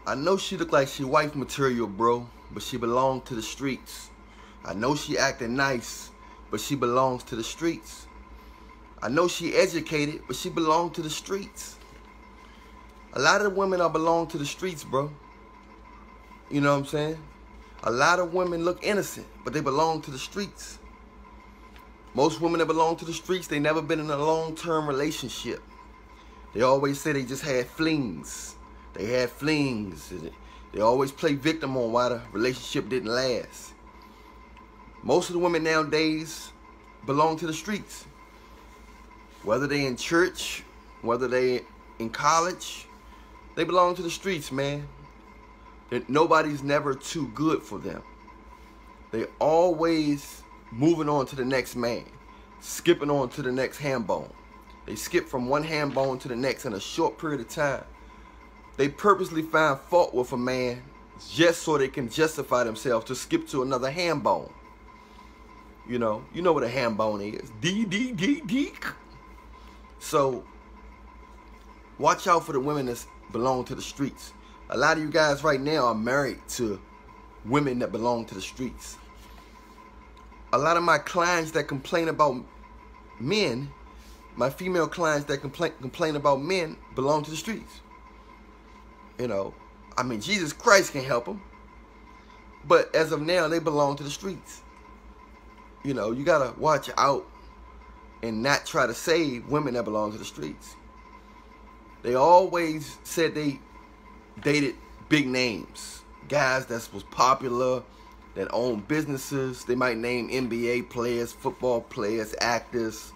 I know she look like she wife material, bro, but she belong to the streets. I know she acting nice, but she belongs to the streets. I know she educated, but she belong to the streets. A lot of the women are belong to the streets, bro. You know what I'm saying? A lot of women look innocent, but they belong to the streets. Most women that belong to the streets, they never been in a long-term relationship. They always say they just had flings. They had flings. They always play victim on why the relationship didn't last. Most of the women nowadays belong to the streets. Whether they in church, whether they in college, they belong to the streets, man. Nobody's never too good for them. They always moving on to the next man, skipping on to the next ham bone. They skip from one ham bone to the next in a short period of time. They purposely find fault with a man just so they can justify themselves to skip to another ham bone. You know what a ham bone is. D. So, watch out for the women that belong to the streets. A lot of you guys right now are married to women that belong to the streets. A lot of my clients that complain about men, my female clients that complain about men, belong to the streets. You know, I mean, Jesus Christ can help them. But as of now, they belong to the streets. You know, you got to watch out and not try to save women that belong to the streets. They always said they dated big names. Guys that was popular, that own businesses. They might name NBA players, football players, actors,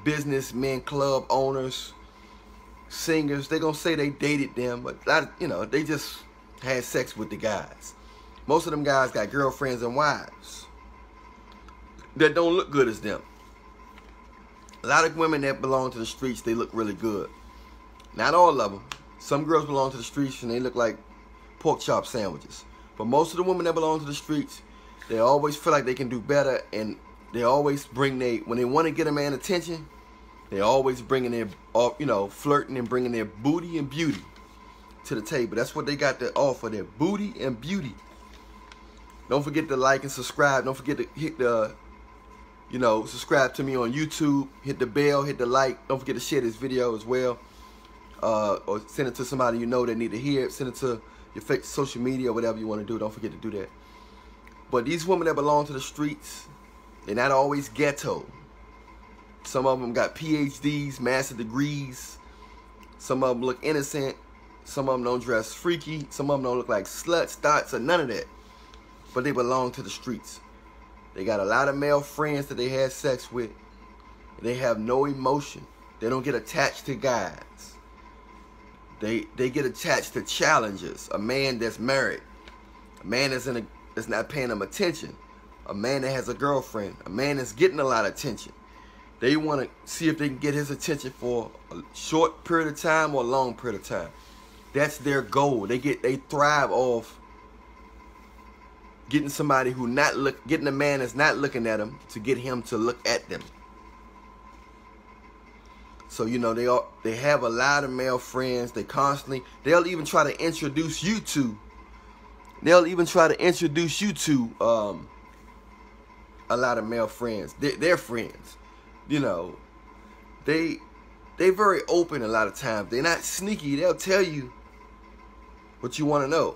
businessmen, club owners, singers. They're going to say they dated them, but they just had sex with the guys. Most of them guys got girlfriends and wives that don't look good as them. A lot of women that belong to the streets, they look really good. Not all of them. Some girls belong to the streets and they look like pork chop sandwiches. But most of the women that belong to the streets, they always feel like they can do better, and they always bring when they want to get a man attention, they always bringing their, flirting and bringing their booty and beauty to the table. That's what they got to offer, their booty and beauty. Don't forget to like and subscribe. Don't forget to hit the, subscribe to me on YouTube. Hit the bell, hit the like. Don't forget to share this video as well. Or send it to somebody you know that need to hear it. Send it to your social media or whatever you want to do. Don't forget to do that. But these women that belong to the streets, they're not always ghetto. Some of them got PhDs, master degrees. Some of them look innocent. Some of them don't dress freaky. Some of them don't look like sluts, thots, or none of that. But they belong to the streets. They got a lot of male friends that they had sex with. They have no emotion. They don't get attached to guys. They get attached to challengers. A man that's married. A man that's not paying them attention. A man that has a girlfriend. A man that's getting a lot of attention. They want to see if they can get his attention for a short period of time or a long period of time. That's their goal. They thrive off getting somebody getting a man that's not looking at them to get him to look at them. So, they have a lot of male friends. They'll even try to introduce you to a lot of male friends. Their friends. They very open a lot of times. They're not sneaky. They'll tell you what you want to know.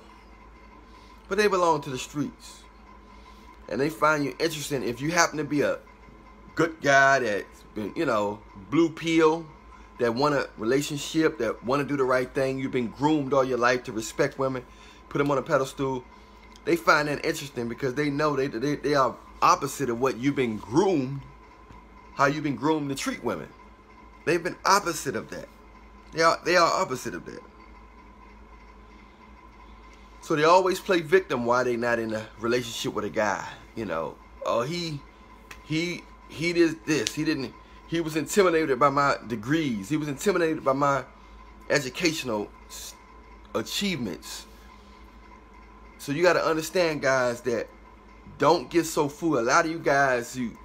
But they belong to the streets. And they find you interesting if you happen to be a good guy that's been, blue pill, that want a relationship, that want to do the right thing. You've been groomed all your life to respect women, put them on a pedestal. They find that interesting because they know they are opposite of what you've been groomed, how you've been groomed to treat women. They've been opposite of that. They are opposite of that. So they always play victim why they not in a relationship with a guy. Oh, he did this. He was intimidated by my degrees. He was intimidated by my educational achievements. So you got to understand, guys, that don't get so fooled. A lot of you guys, you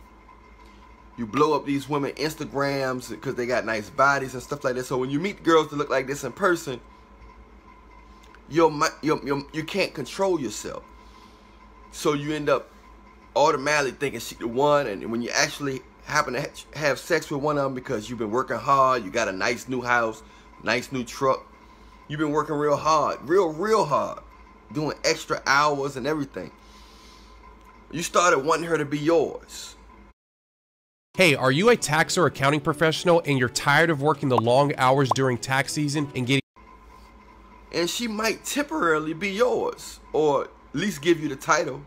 blow up these women Instagrams because they got nice bodies and stuff like that. So when you meet girls that look like this in person, you can't control yourself. So you end up automatically thinking she the one, and when you actually happen to have sex with one of them because you've been working hard, you got a nice new house, nice new truck, you've been working real hard, real hard, doing extra hours and everything. You started wanting her to be yours. Hey, are you a tax or accounting professional and you're tired of working the long hours during tax season and getting... And she might temporarily be yours, or at least give you the title.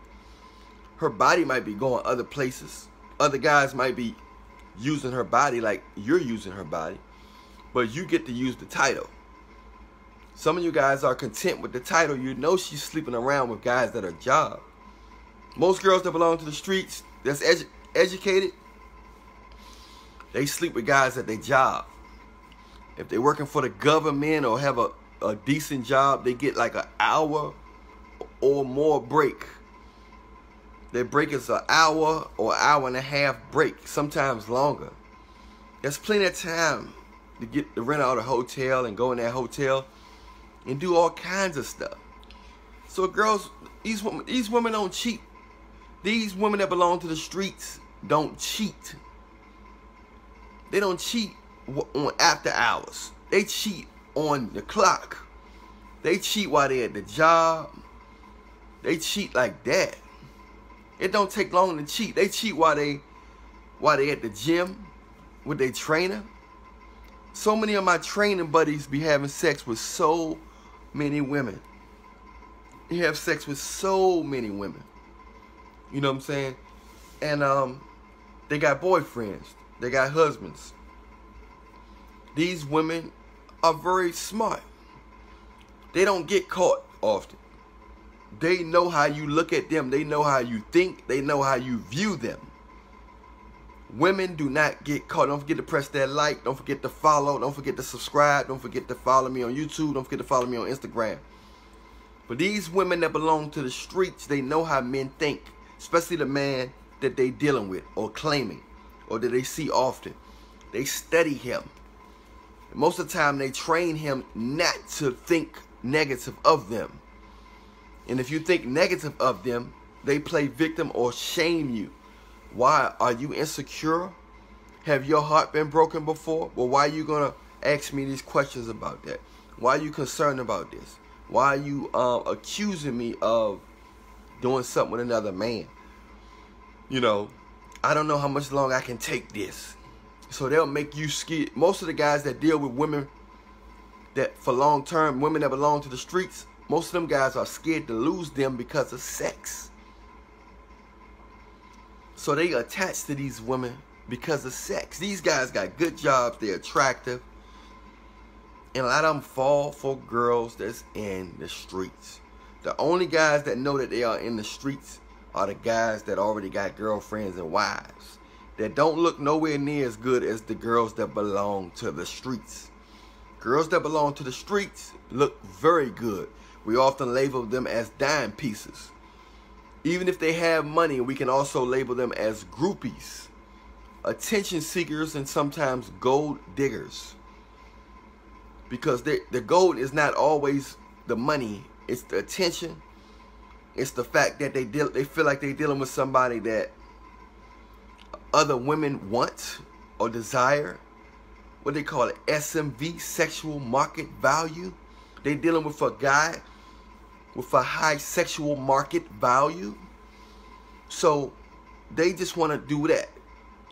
Her body might be going other places. Other guys might be using her body like you're using her body, but you get to use the title. Some of you guys are content with the title. You know she's sleeping around with guys that are job. Most girls that belong to the streets, that's educated, they sleep with guys at their job. If they're working for the government or have a decent job, they get like an hour or more break. Their break is an hour or hour and a half break, sometimes longer. There's plenty of time to rent out a hotel and go in that hotel and do all kinds of stuff. So girls, these women don't cheat. These women that belong to the streets don't cheat. They don't cheat on after hours. They cheat on the clock. They cheat while they're at the job. They cheat like that. It don't take long to cheat. They cheat while they at the gym with their trainer. So many of my training buddies be having sex with so many women. They have sex with so many women. You know what I'm saying? And they got boyfriends. They got husbands. These women are very smart. They don't get caught often. They know how you look at them. They know how you think. They know how you view them. Women do not get caught. Don't forget to press that like. Don't forget to follow. Don't forget to subscribe. Don't forget to follow me on YouTube. Don't forget to follow me on Instagram. But these women that belong to the streets, they know how men think. Especially the man that they dealing with or claiming or that they see often. They study him. And most of the time they train him not to think negative of them. And if you think negative of them, they play victim or shame you. Why? Are you insecure? Have your heart been broken before? Well, why are you going to ask me these questions about that? Why are you concerned about this? Why are you accusing me of doing something with another man? You know, I don't know how much longer I can take this. So they'll make you scared. Most of the guys that deal with women that for long term, women that belong to the streets, most of them guys are scared to lose them because of sex. So they attach to these women because of sex. These guys got good jobs. They're attractive. And a lot of them fall for girls that's in the streets. The only guys that know that they are in the streets are the guys that already got girlfriends and wives. That don't look nowhere near as good as the girls that belong to the streets. Girls that belong to the streets look very good. We often label them as dime pieces. Even if they have money, we can also label them as groupies, attention seekers, and sometimes gold diggers. Because the gold is not always the money. It's the attention. It's the fact that they feel like they're dealing with somebody that other women want or desire. What they call it, SMV, sexual market value. They're dealing with a guy with a high sexual market value. So they just want to do that.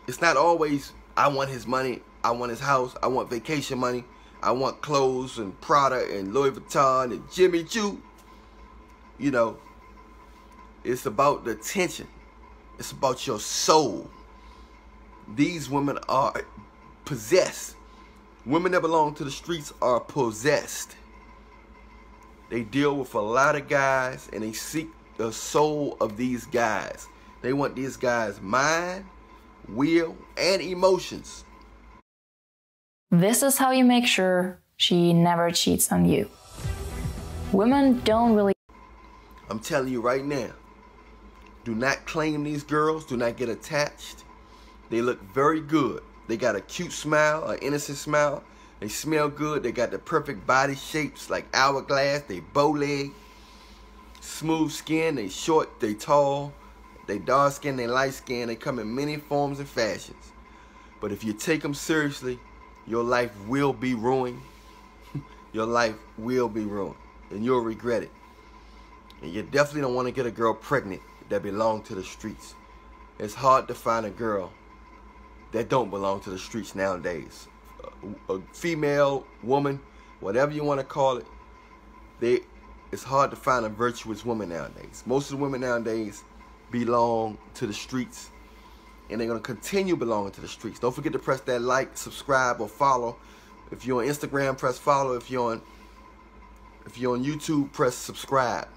It's not always, I want his money, I want his house, I want vacation money, I want clothes and Prada and Louis Vuitton and Jimmy Choo. You know, it's about the attention. It's about your soul. These women are possessed. Women that belong to the streets are possessed. They deal with a lot of guys and they seek the soul of these guys. They want these guys' mind, will, and emotions. This is how you make sure she never cheats on you. Women don't really... I'm telling you right now, do not claim these girls. Do not get attached. They look very good. They got a cute smile, an innocent smile. They smell good. They got the perfect body shapes like hourglass. They bow leg. Smooth skin. They short. They tall. They dark skin. They light skin. They come in many forms and fashions. But if you take them seriously, your life will be ruined. Your life will be ruined. And you'll regret it. And you definitely don't want to get a girl pregnant that belongs to the streets. It's hard to find a girl that don't belong to the streets nowadays. A female, woman, whatever you want to call it, it's hard to find a virtuous woman nowadays. Most of the women nowadays belong to the streets, and they're going to continue belonging to the streets. Don't forget to press that like, subscribe, or follow. If you're on Instagram, press follow. If you're on YouTube, press subscribe.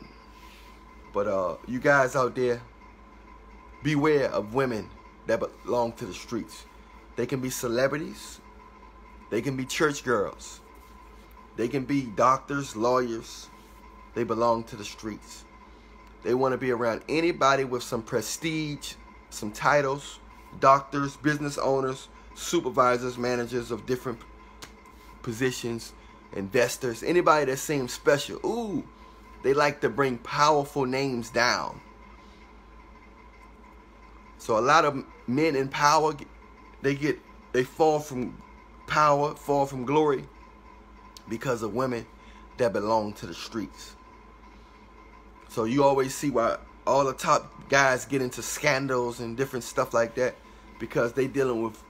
But you guys out there, beware of women that belong to the streets. They can be celebrities. They can be church girls. They can be doctors, lawyers. They belong to the streets. They want to be around anybody with some prestige, some titles, doctors, business owners, supervisors, managers of different positions, investors, anybody that seems special. Ooh, they like to bring powerful names down. So a lot of men in power, they fall from power, fall from glory because of women that belong to the streets. So you always see why all the top guys get into scandals and different stuff like that, because they dealing with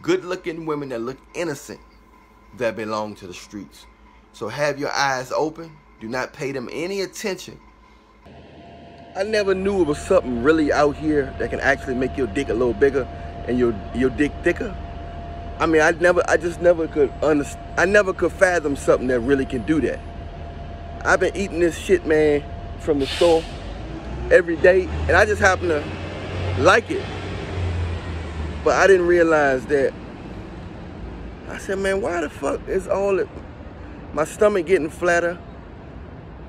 good-looking women that look innocent that belong to the streets. So have your eyes open. Do not pay them any attention. I never knew it was something really out here that can actually make your dick a little bigger and your dick thicker. I mean, I never could fathom something that really can do that. I've been eating this shit, man, from the store every day, and I just happen to like it. But I didn't realize that. I said, man, why the fuck is my stomach getting flatter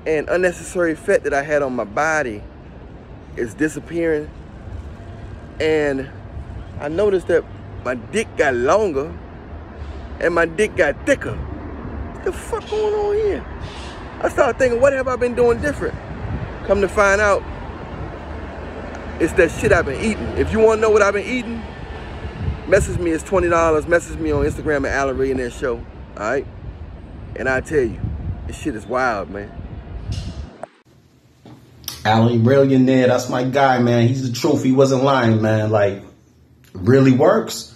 and unnecessary fat that I had on my body is disappearing? And I noticed that my dick got longer and my dick got thicker. What the fuck going on here? I started thinking, what have I been doing different? Come to find out, it's that shit I've been eating. If you want to know what I've been eating, message me. It's $20. Message me on Instagram at Alan Millionaire Show. All right? And I tell you, this shit is wild, man. Alan Millionaire, that's my guy, man. He's the truth. He wasn't lying, man. Like, really works.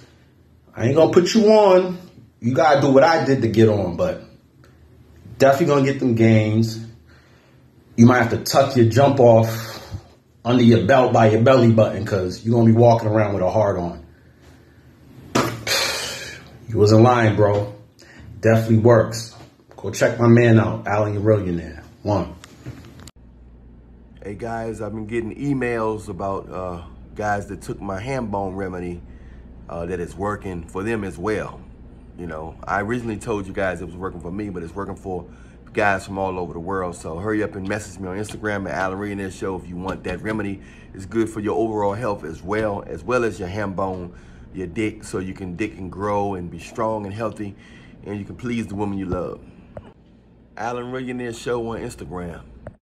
I ain't gonna put you on. You gotta do what I did to get on, but definitely gonna get them gains. You might have to tuck your jump off under your belt by your belly button, because you're gonna be walking around with a heart on. You wasn't lying, bro. Definitely works. Go check my man out, Alan Millionaire. One. Hey guys, I've been getting emails about guys that took my ham bone remedy that it's working for them as well. You know, I originally told you guys it was working for me, but it's working for guys from all over the world. So hurry up and message me on Instagram at Alan Millionaire Show if you want that remedy. It's good for your overall health as well as your ham bone, your dick, so you can dick and grow and be strong and healthy, and you can please the woman you love. Alan Millionaire Show on Instagram.